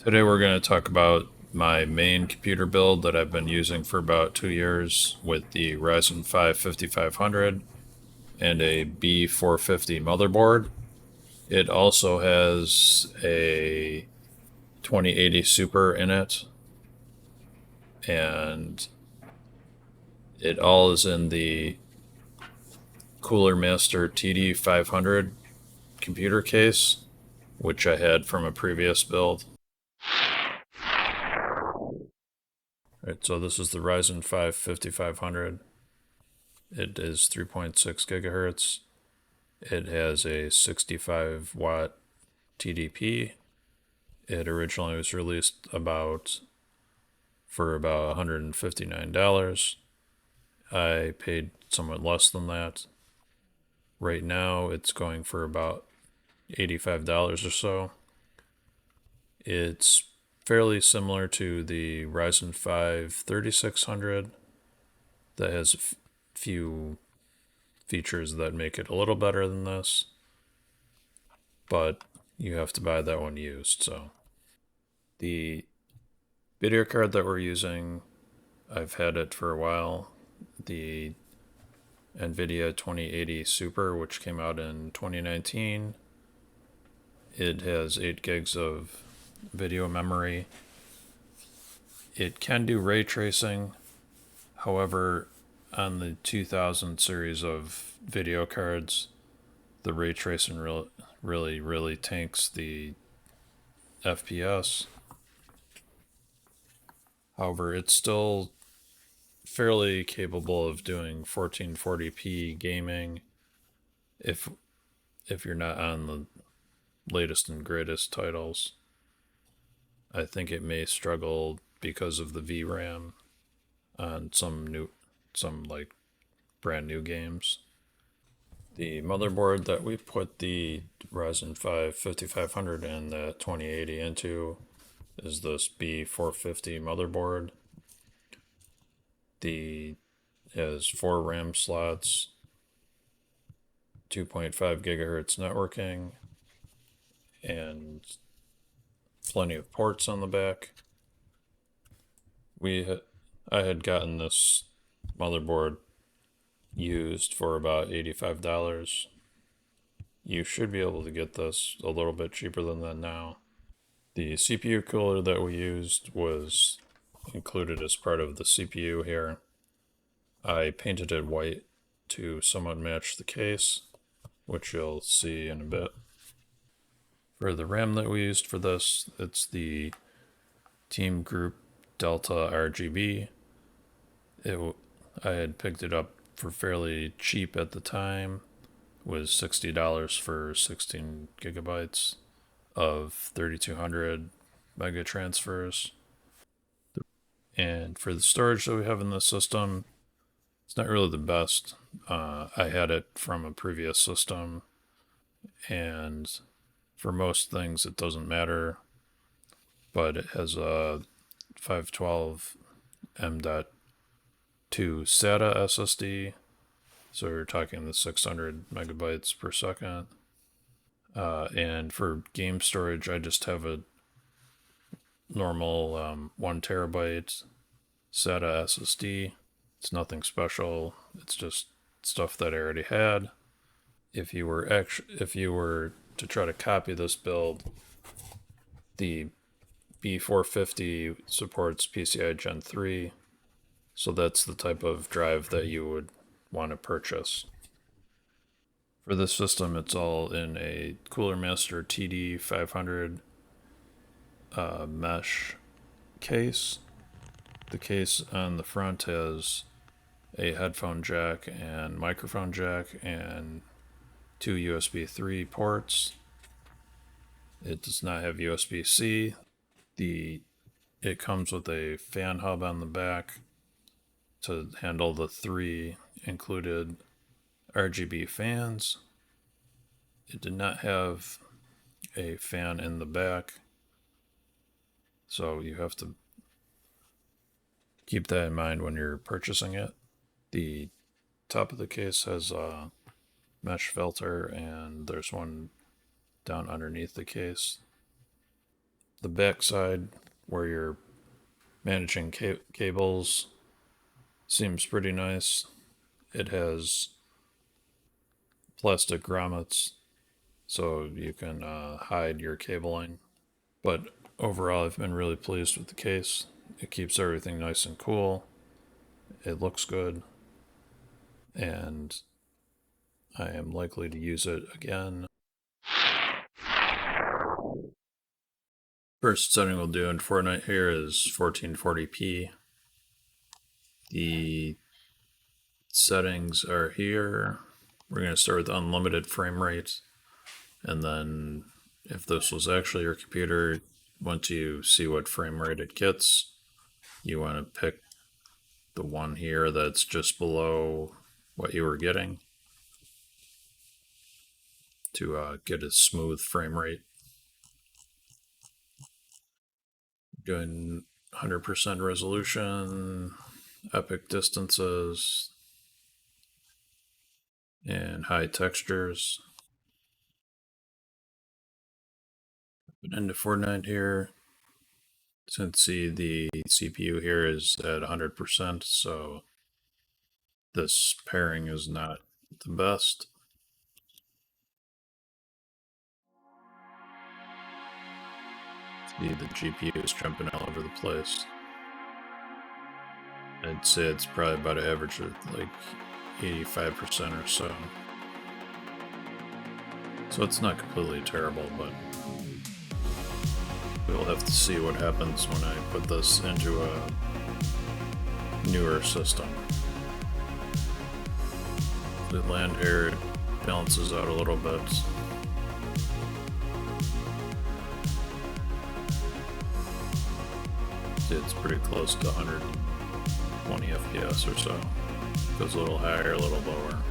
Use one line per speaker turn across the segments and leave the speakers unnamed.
Today we're going to talk about my main computer build that I've been using for about 2 years with the Ryzen 5 5500 and a B450 motherboard. It also has a 2080 Super in it, and it all is in the Cooler Master TD500 computer case, which I had from a previous build. Right, so this is the Ryzen 5 5500. It is 3.6 gigahertz. It has a 65 watt TDP. It originally was released for about $159. I paid somewhat less than that. Right now it's going for about $85 or so. It's fairly similar to the Ryzen 5 3600 that has a few features that make it a little better than this, but you have to buy that one used. So the video card that we're using, I've had it for a while. The Nvidia 2080 Super, which came out in 2019. It has 8 gigs of video memory. It can do ray tracing. However, on the 2000 series of video cards, the ray tracing really tanks the FPS. However, it's still fairly capable of doing 1440p gaming if you're not on the latest and greatest titles. I think it may struggle because of the VRAM on some like brand new games. The motherboard that we put the Ryzen 5 5500 and the 2080 into is this B450 motherboard. The has 4 RAM slots, 2.5 gigahertz networking, and plenty of ports on the back. I had gotten this motherboard used for about $85. You should be able to get this a little bit cheaper than that now. The CPU cooler that we used was included as part of the CPU here. I painted it white to somewhat match the case, which you'll see in a bit. For the RAM that we used for this, it's the Team Group Delta RGB. I had picked it up for fairly cheap at the time. It was $60 for 16 gigabytes of 3200 mega transfers. And for the storage that we have in the system, it's not really the best. I had it from a previous system, and for most things it doesn't matter, but it has a 512 M.2 SATA SSD, so we're talking the 600 megabytes per second. And for game storage, I just have a normal 1 terabyte SATA SSD. It's nothing special. It's just stuff that I already had. If you were to try to copy this build, the B450 supports PCI Gen 3, so that's the type of drive that you would want to purchase. For this system, it's all in a Cooler Master TD500 mesh case. The case on the front has a headphone jack and microphone jack and 2 USB 3 ports. It does not have USB-C. It comes with a fan hub on the back to handle the 3 included RGB fans. It did not have a fan in the back, so you have to keep that in mind when you're purchasing it. The top of the case has a mesh filter, and there's one down underneath the case. The back side, where you're managing cables, seems pretty nice. It has plastic grommets, so you can hide your cabling. But overall, I've been really pleased with the case. It keeps everything nice and cool. It looks good, and I am likely to use it again. First setting we'll do in Fortnite here is 1440p. The settings are here. We're going to start with unlimited frame rate, and then if this was actually your computer, once you see what frame rate it gets, you want to pick the one here that's just below what you were getting to get a smooth frame rate. Doing 100% resolution, epic distances, and high textures. But into Fortnite here, since the CPU here is at 100%, so this pairing is not the best. See, the GPU is jumping all over the place. I'd say it's probably about an average of like 85% or so. So it's not completely terrible, but we'll have to see what happens when I put this into a newer system. The land here balances out a little bit. It's pretty close to 120 FPS or so. Goes a little higher, a little lower.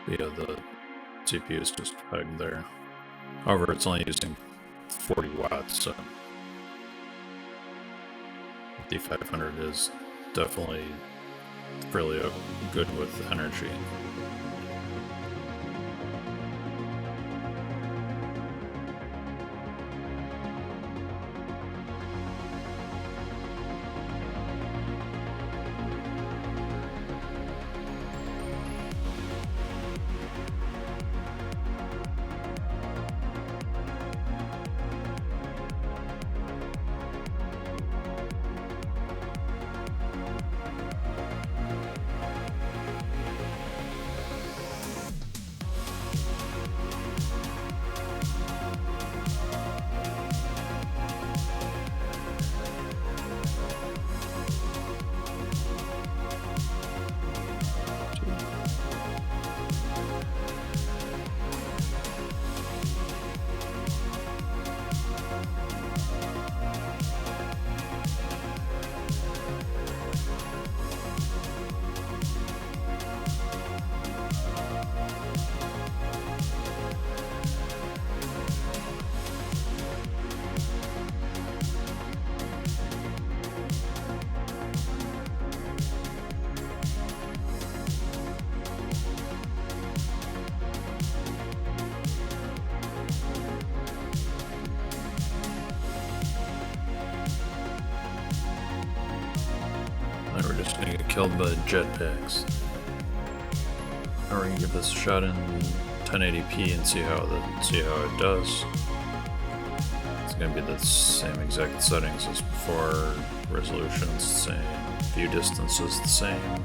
Yeah, the CPU is just pegged there. However, it's only using 40 watts, so 5500 is definitely fairly good with energy. Now we're just gonna get killed by jetpacks. Now we're gonna give this a shot in 1080p and see how it does. It's gonna be the same exact settings as before. Resolution's the same, view distance is the same.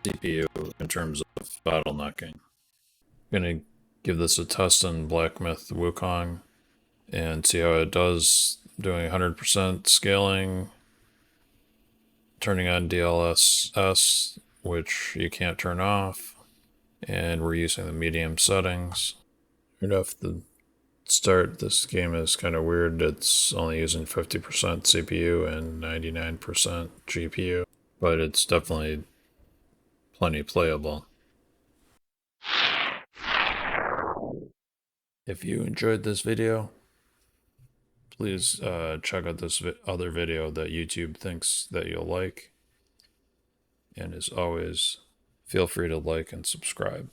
CPU in terms of bottlenecking. I'm gonna give this a test in Black Myth Wukong and see how it does doing 100% scaling, turning on DLSS, which you can't turn off, And we're using the medium settings. Right off the start, this game is kind of weird. It's only using 50% CPU and 99% GPU, but it's definitely plenty playable. If you enjoyed this video, please check out this other video that YouTube thinks that you'll like. And as always, feel free to like and subscribe.